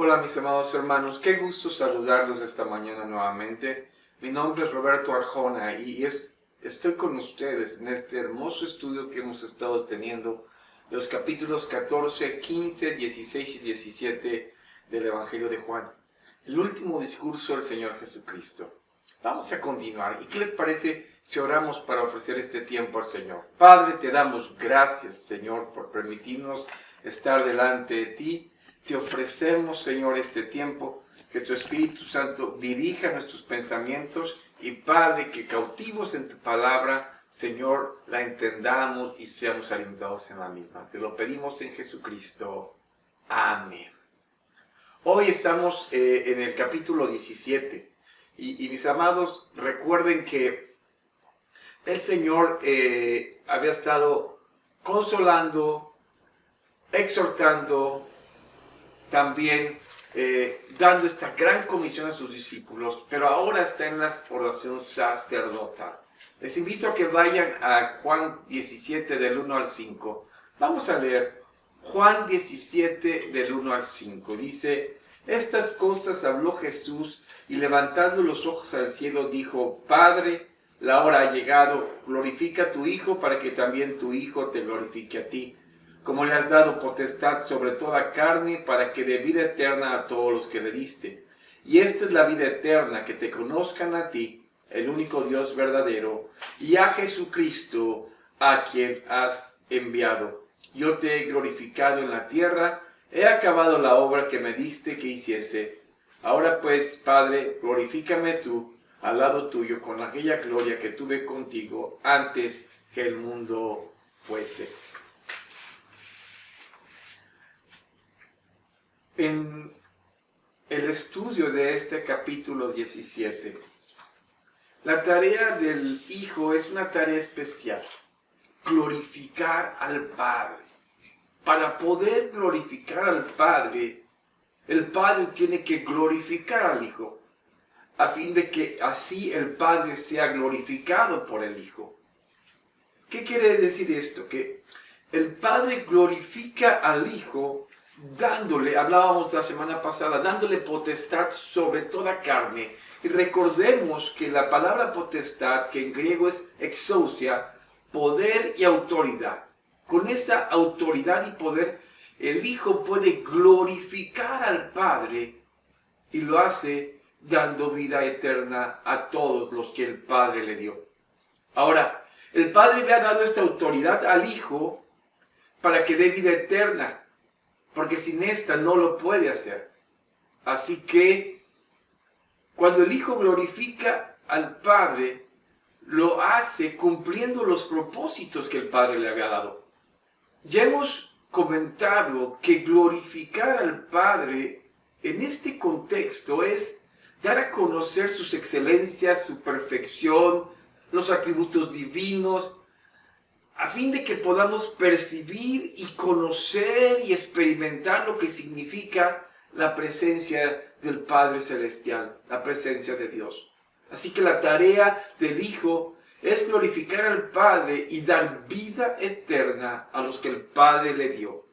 Hola mis amados hermanos, qué gusto saludarlos esta mañana nuevamente. Mi nombre es Roberto Arjona y estoy con ustedes en este hermoso estudio que hemos estado teniendo, los capítulos 14, 15, 16 y 17 del Evangelio de Juan, el último discurso del Señor Jesucristo. Vamos a continuar. ¿Y qué les parece si oramos para ofrecer este tiempo al Señor? Padre, te damos gracias, Señor, por permitirnos estar delante de ti. Te ofrecemos, Señor, este tiempo, que tu Espíritu Santo dirija nuestros pensamientos y, Padre, que cautivos en tu palabra, Señor, la entendamos y seamos alimentados en la misma. Te lo pedimos en Jesucristo. Amén. Hoy estamos en el capítulo 17 y mis amados, recuerden que el Señor había estado consolando, exhortando, también dando esta gran comisión a sus discípulos, pero ahora está en la oración sacerdotal. Les invito a que vayan a Juan 17 del 1 al 5. Vamos a leer Juan 17 del 1 al 5. Dice: estas cosas habló Jesús y levantando los ojos al cielo dijo: Padre, la hora ha llegado, glorifica a tu Hijo para que también tu Hijo te glorifique a ti, como le has dado potestad sobre toda carne, para que dé vida eterna a todos los que le diste. Y esta es la vida eterna, que te conozcan a ti, el único Dios verdadero, y a Jesucristo, a quien has enviado. Yo te he glorificado en la tierra, he acabado la obra que me diste que hiciese. Ahora pues, Padre, glorifícame tú, al lado tuyo, con aquella gloria que tuve contigo antes que el mundo fuese. En el estudio de este capítulo 17, la tarea del Hijo es una tarea especial: glorificar al Padre. Para poder glorificar al Padre, el Padre tiene que glorificar al Hijo, a fin de que así el Padre sea glorificado por el Hijo. ¿Qué quiere decir esto? Que el Padre glorifica al Hijo dándole, hablábamos la semana pasada, dándole potestad sobre toda carne. Y recordemos que la palabra potestad, que en griego es exousia, poder y autoridad. Con esa autoridad y poder, el Hijo puede glorificar al Padre, y lo hace dando vida eterna a todos los que el Padre le dio. Ahora, el Padre le ha dado esta autoridad al Hijo para que dé vida eterna, porque sin esta no lo puede hacer. Así que, cuando el Hijo glorifica al Padre, lo hace cumpliendo los propósitos que el Padre le había dado. Ya hemos comentado que glorificar al Padre en este contexto es dar a conocer sus excelencias, su perfección, los atributos divinos, a fin de que podamos percibir y conocer y experimentar lo que significa la presencia del Padre Celestial, la presencia de Dios. Así que la tarea del Hijo es glorificar al Padre y dar vida eterna a los que el Padre le dio.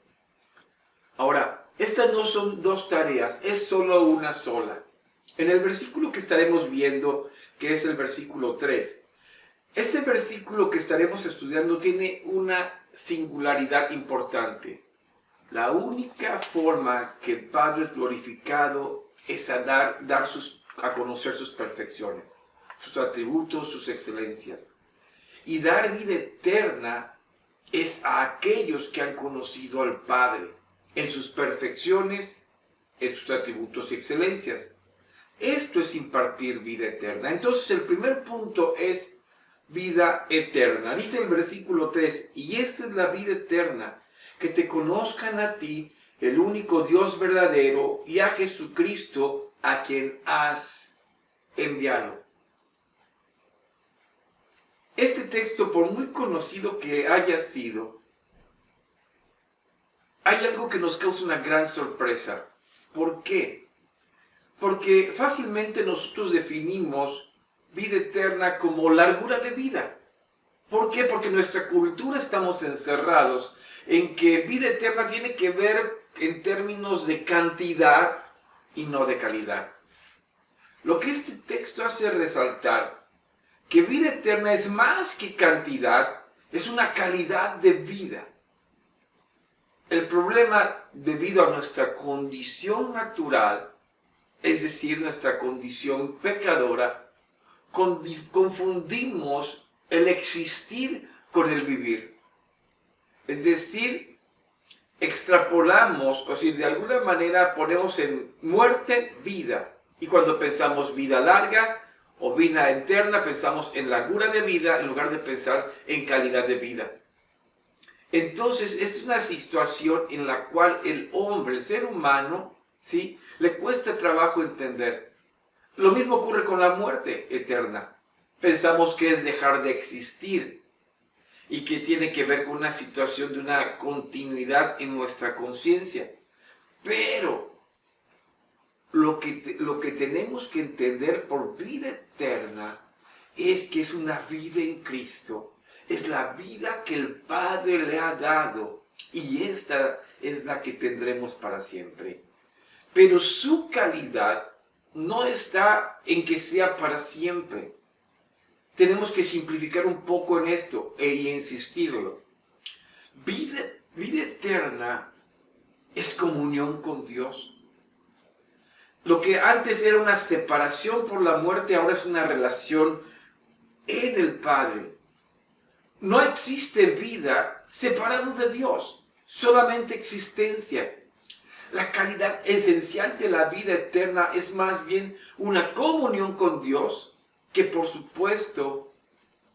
Ahora, estas no son dos tareas, es solo una sola. En el versículo que estaremos viendo, que es el versículo 3, este versículo que estaremos estudiando tiene una singularidad importante. La única forma que el Padre es glorificado es a dar a conocer sus perfecciones, sus atributos, sus excelencias. Y dar vida eterna es a aquellos que han conocido al Padre en sus perfecciones, en sus atributos y excelencias. Esto es impartir vida eterna. Entonces el primer punto es vida eterna. Dice el versículo 3, y esta es la vida eterna, que te conozcan a ti, el único Dios verdadero, y a Jesucristo, a quien has enviado. Este texto, por muy conocido que haya sido, hay algo que nos causa una gran sorpresa. ¿Por qué? Porque fácilmente nosotros definimos vida eterna como largura de vida. ¿Por qué? Porque en nuestra cultura estamos encerrados en que vida eterna tiene que ver en términos de cantidad, y no de calidad. Lo que este texto hace resaltar, que vida eterna es más que cantidad, es una calidad de vida. El problema, debido a nuestra condición natural, es decir, nuestra condición pecadora, confundimos el existir con el vivir. Es decir, extrapolamos, o si de alguna manera ponemos en muerte vida. Y cuando pensamos vida larga o vida eterna, pensamos en largura de vida en lugar de pensar en calidad de vida. Entonces, es una situación en la cual el hombre, el ser humano, ¿sí?, le cuesta trabajo entender. Lo mismo ocurre con la muerte eterna. Pensamos que es dejar de existir y que tiene que ver con una situación de una continuidad en nuestra conciencia. Pero lo que tenemos que entender por vida eterna es que es una vida en Cristo. Es la vida que el Padre le ha dado y esta es la que tendremos para siempre. Pero su calidad no está en que sea para siempre. Tenemos que simplificar un poco en esto e insistirlo. Vida eterna es comunión con Dios. Lo que antes era una separación por la muerte, ahora es una relación en el Padre. No existe vida separado de Dios, solamente existencia. La calidad esencial de la vida eterna es más bien una comunión con Dios, que por supuesto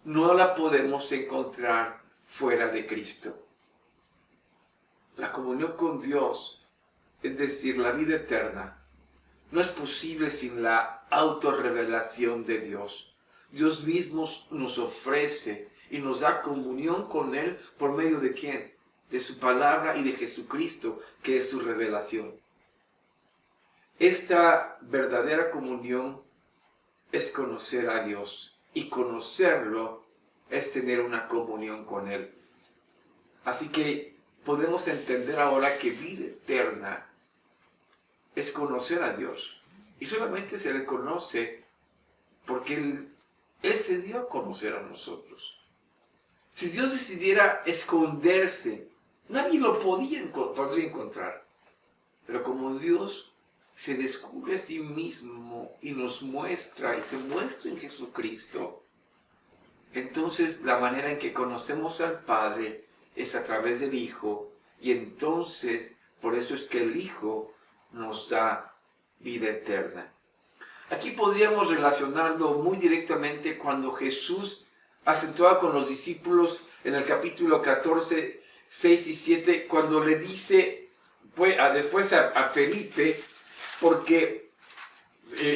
no la podemos encontrar fuera de Cristo. La comunión con Dios, es decir, la vida eterna, no es posible sin la autorrevelación de Dios. Dios mismo nos ofrece y nos da comunión con Él por medio de ¿quién? De su palabra y de Jesucristo, que es su revelación. Esta verdadera comunión es conocer a Dios, y conocerlo es tener una comunión con Él. Así que podemos entender ahora que vida eterna es conocer a Dios. Y solamente se le conoce porque Él se dio a conocer a nosotros. Si Dios decidiera esconderse, nadie lo podría encontrar. Pero como Dios se descubre a sí mismo y nos muestra y se muestra en Jesucristo, entonces la manera en que conocemos al Padre es a través del Hijo, y entonces por eso es que el Hijo nos da vida eterna. Aquí podríamos relacionarlo muy directamente cuando Jesús acentúa con los discípulos en el capítulo 14, 6 y 7, cuando le dice después a Felipe, porque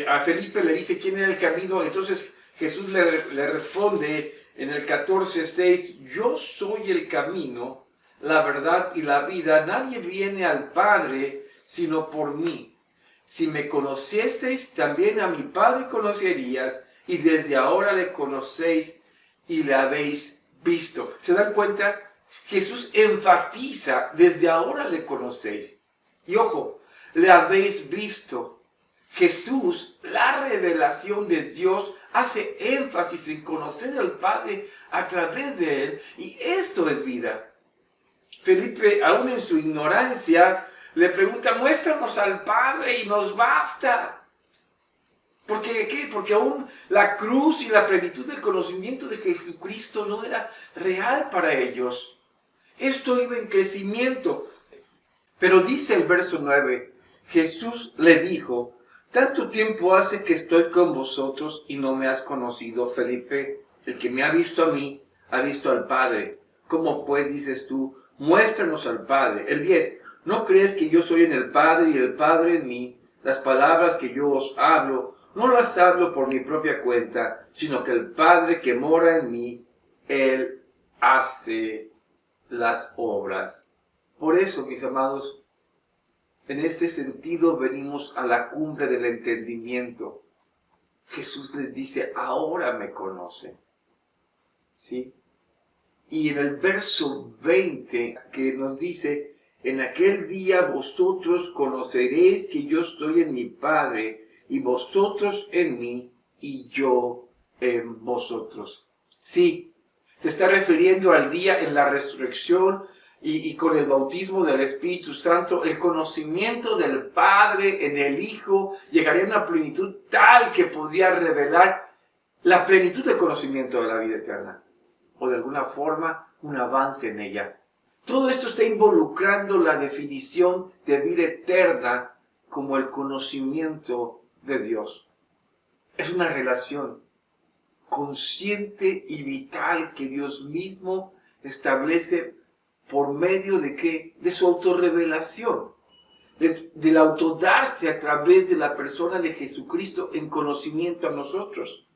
a Felipe le dice quién era el camino. Entonces Jesús le responde en el 14, 6, yo soy el camino, la verdad y la vida. Nadie viene al Padre sino por mí. Si me conocieseis, también a mi Padre conocerías, y desde ahora le conocéis y le habéis visto. ¿Se dan cuenta? Jesús enfatiza, desde ahora le conocéis. Y ojo, le habéis visto. Jesús, la revelación de Dios, hace énfasis en conocer al Padre a través de Él, y esto es vida. Felipe, aún en su ignorancia, le pregunta, muéstranos al Padre y nos basta. ¿Por qué? Porque aún la cruz y la plenitud del conocimiento de Jesucristo no era real para ellos. Esto iba en crecimiento. Pero dice el verso 9, Jesús le dijo, tanto tiempo hace que estoy con vosotros y no me has conocido, Felipe. El que me ha visto a mí, ha visto al Padre. ¿Cómo pues dices tú, muéstranos al Padre? El 10, ¿no crees que yo soy en el Padre y el Padre en mí? Las palabras que yo os hablo, no las hablo por mi propia cuenta, sino que el Padre que mora en mí, Él hace las obras. Por eso, mis amados, en este sentido venimos a la cumbre del entendimiento. Jesús les dice, ahora me conocen. ¿Sí? Y en el verso 20 que nos dice, En aquel día vosotros conoceréis que yo estoy en mi Padre, y vosotros en mí, y yo en vosotros. Sí, se está refiriendo al día en la resurrección y con el bautismo del Espíritu Santo, el conocimiento del Padre en el Hijo llegaría a una plenitud tal que podría revelar la plenitud del conocimiento de la vida eterna, o de alguna forma un avance en ella. Todo esto está involucrando la definición de vida eterna como el conocimiento de Dios. Es una relación consciente y vital que Dios mismo establece por medio de ¿qué? De su autorrevelación, del autodarse a través de la persona de Jesucristo en conocimiento a nosotros.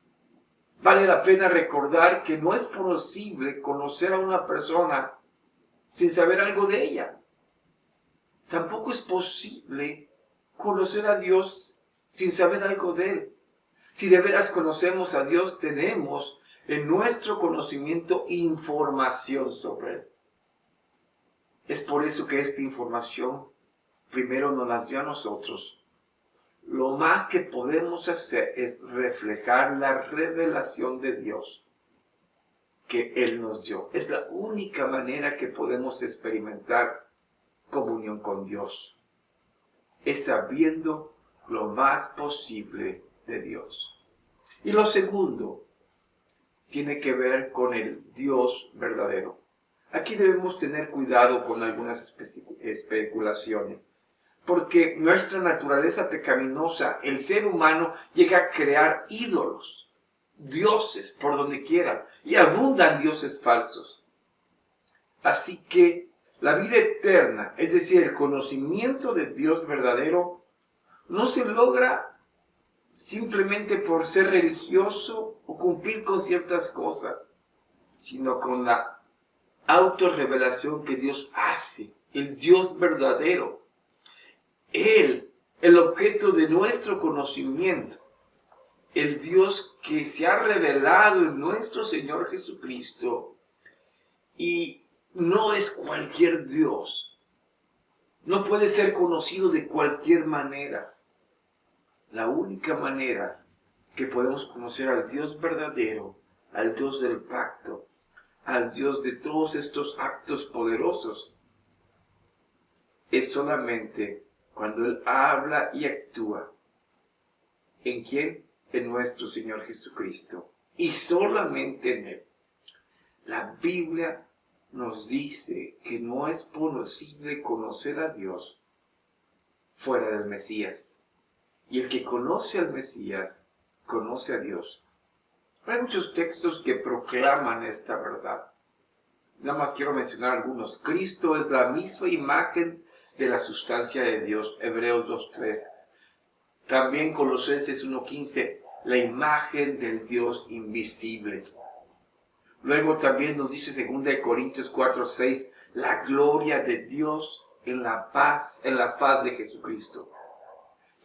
Vale la pena recordar que no es posible conocer a una persona sin saber algo de ella. Tampoco es posible conocer a Dios sin saber algo de Él. Si de veras conocemos a Dios, tenemos en nuestro conocimiento información sobre Él. Es por eso que esta información primero nos la dio a nosotros. Lo más que podemos hacer es reflejar la revelación de Dios que Él nos dio. Es la única manera que podemos experimentar comunión con Dios. Es sabiendo lo más posible de Dios. Y lo segundo tiene que ver con el Dios verdadero. Aquí debemos tener cuidado con algunas especulaciones, porque nuestra naturaleza pecaminosa, el ser humano, llega a crear ídolos, dioses por donde quiera, y abundan dioses falsos. Así que la vida eterna, es decir, el conocimiento de Dios verdadero, no se logra simplemente por ser religioso o cumplir con ciertas cosas, sino con la autorrevelación que Dios hace, el Dios verdadero. Él, el objeto de nuestro conocimiento, el Dios que se ha revelado en nuestro Señor Jesucristo, y no es cualquier Dios, no puede ser conocido de cualquier manera. La única manera que podemos conocer al Dios verdadero, al Dios del pacto, al Dios de todos estos actos poderosos, es solamente cuando Él habla y actúa. ¿En quién? En nuestro Señor Jesucristo. Y solamente en Él. La Biblia nos dice que no es posible conocer a Dios fuera del Mesías. Y el que conoce al Mesías, conoce a Dios. Hay muchos textos que proclaman esta verdad. Nada más quiero mencionar algunos. Cristo es la misma imagen de la sustancia de Dios, Hebreos 2:3. También Colosenses 1:15, la imagen del Dios invisible. Luego también nos dice 2 Corintios 4:6, la gloria de Dios en la faz de Jesucristo,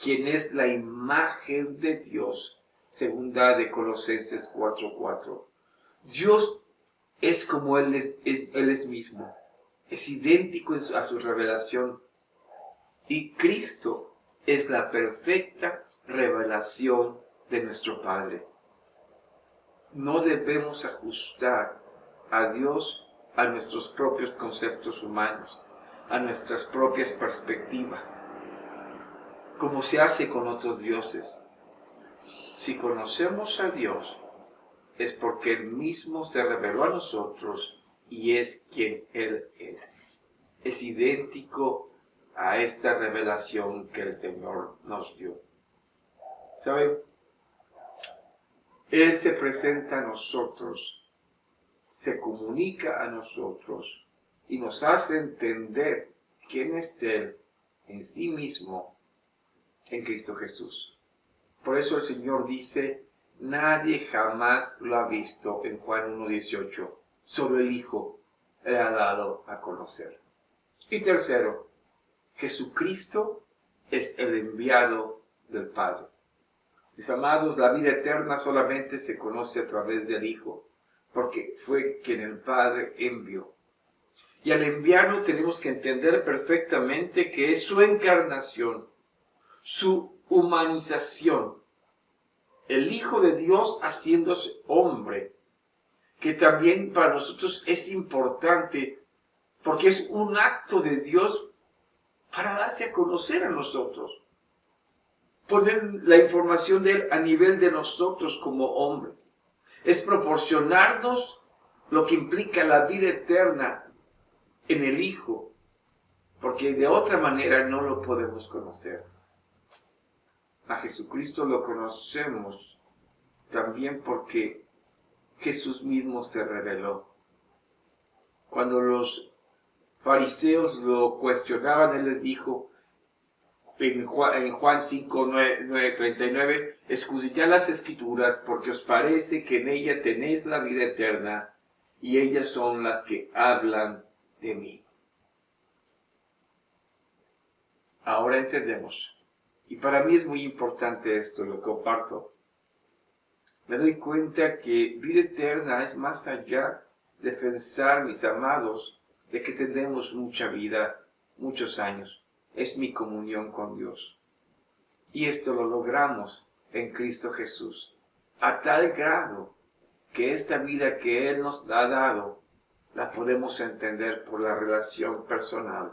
quien es la imagen de Dios, 2 Colosenses 4:4. Dios es como Él es mismo, es idéntico a su revelación, y Cristo es la perfecta revelación de nuestro Padre. No debemos ajustar a Dios a nuestros propios conceptos humanos, a nuestras propias perspectivas, como se hace con otros dioses. Si conocemos a Dios, es porque Él mismo se reveló a nosotros y es quien Él es. Es idéntico a esta revelación que el Señor nos dio. ¿Saben? Él se presenta a nosotros, se comunica a nosotros y nos hace entender quién es Él en sí mismo en Cristo Jesús. Por eso el Señor dice, nadie jamás lo ha visto en Juan 1:18, solo el Hijo le ha dado a conocer. Y tercero, Jesucristo es el enviado del Padre. Mis amados, la vida eterna solamente se conoce a través del Hijo, porque fue quien el Padre envió. Y al enviarlo tenemos que entender perfectamente que es su encarnación, su humanización, el Hijo de Dios haciéndose hombre, que también para nosotros es importante porque es un acto de Dios para darse a conocer a nosotros, poner la información de Él a nivel de nosotros como hombres. Es proporcionarnos lo que implica la vida eterna en el Hijo, porque de otra manera no lo podemos conocer. A Jesucristo lo conocemos también porque Jesús mismo se reveló. Cuando los fariseos lo cuestionaban, Él les dijo en Juan 5, 9, 39, escudriñad las Escrituras porque os parece que en ella tenéis la vida eterna y ellas son las que hablan de mí. Ahora entendemos. Y para mí es muy importante esto, lo comparto. Me doy cuenta que vida eterna es más allá de pensar, mis amados, de que tenemos mucha vida, muchos años. Es mi comunión con Dios. Y esto lo logramos en Cristo Jesús, a tal grado que esta vida que Él nos ha dado, la podemos entender por la relación personal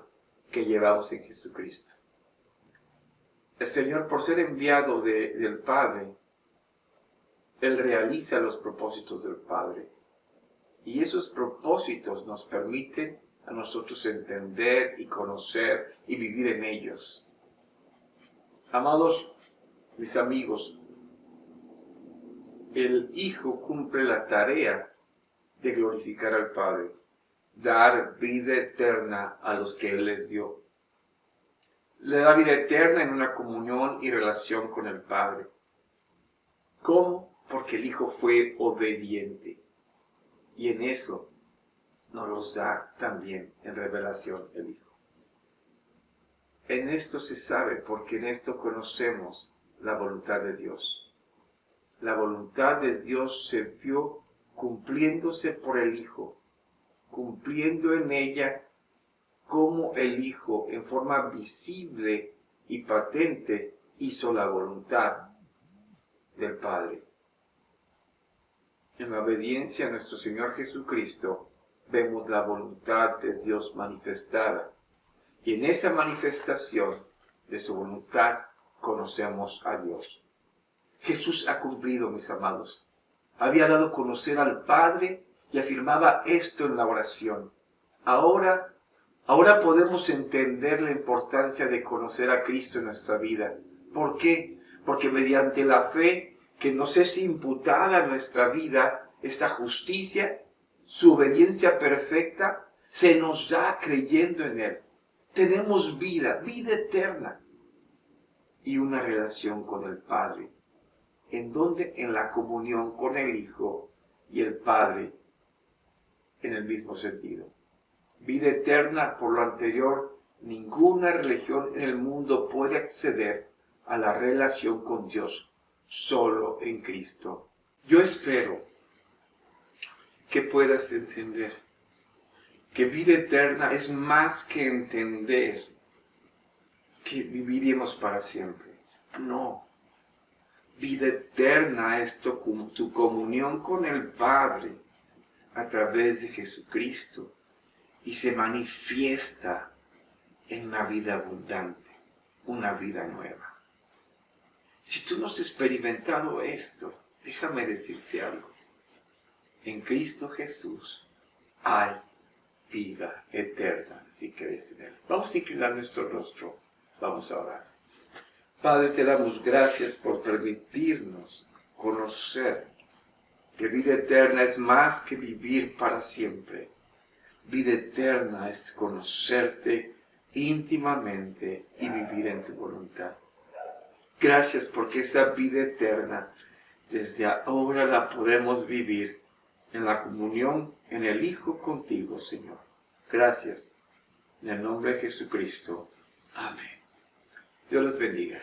que llevamos en Jesucristo. El Señor, por ser enviado del Padre, Él realiza los propósitos del Padre. Y esos propósitos nos permiten a nosotros entender y conocer y vivir en ellos. Amados, mis amigos, el Hijo cumple la tarea de glorificar al Padre, dar vida eterna a los que Él les dio. Le da vida eterna en una comunión y relación con el Padre. ¿Cómo? Porque el Hijo fue obediente. Y en eso nos los da también en revelación el Hijo. En esto se sabe, porque en esto conocemos la voluntad de Dios. La voluntad de Dios se vio cumpliéndose por el Hijo, cumpliendo en ella como el Hijo, en forma visible y patente, hizo la voluntad del Padre. En la obediencia a nuestro Señor Jesucristo, vemos la voluntad de Dios manifestada. Y en esa manifestación de su voluntad, conocemos a Dios. Jesús ha cumplido, mis amados. Había dado a conocer al Padre y afirmaba esto en la oración. Ahora podemos entender la importancia de conocer a Cristo en nuestra vida. ¿Por qué? Porque mediante la fe que nos es imputada a nuestra vida, esta justicia, su obediencia perfecta, se nos da creyendo en Él. Tenemos vida eterna y una relación con el Padre. ¿En dónde? En la comunión con el Hijo y el Padre en el mismo sentido. Vida eterna, por lo anterior, ninguna religión en el mundo puede acceder a la relación con Dios, solo en Cristo. Yo espero que puedas entender que vida eterna es más que entender que viviremos para siempre. No. Vida eterna es tu comunión con el Padre a través de Jesucristo y se manifiesta en una vida abundante, una vida nueva. Si tú no has experimentado esto, déjame decirte algo. En Cristo Jesús hay vida eterna si crees en Él. Vamos a inclinar nuestro rostro. Vamos a orar. Padre, te damos gracias por permitirnos conocer que vida eterna es más que vivir para siempre. Vida eterna es conocerte íntimamente y vivir en tu voluntad. Gracias porque esa vida eterna desde ahora la podemos vivir en la comunión en el Hijo contigo, Señor. Gracias. En el nombre de Jesucristo. Amén. Dios les bendiga.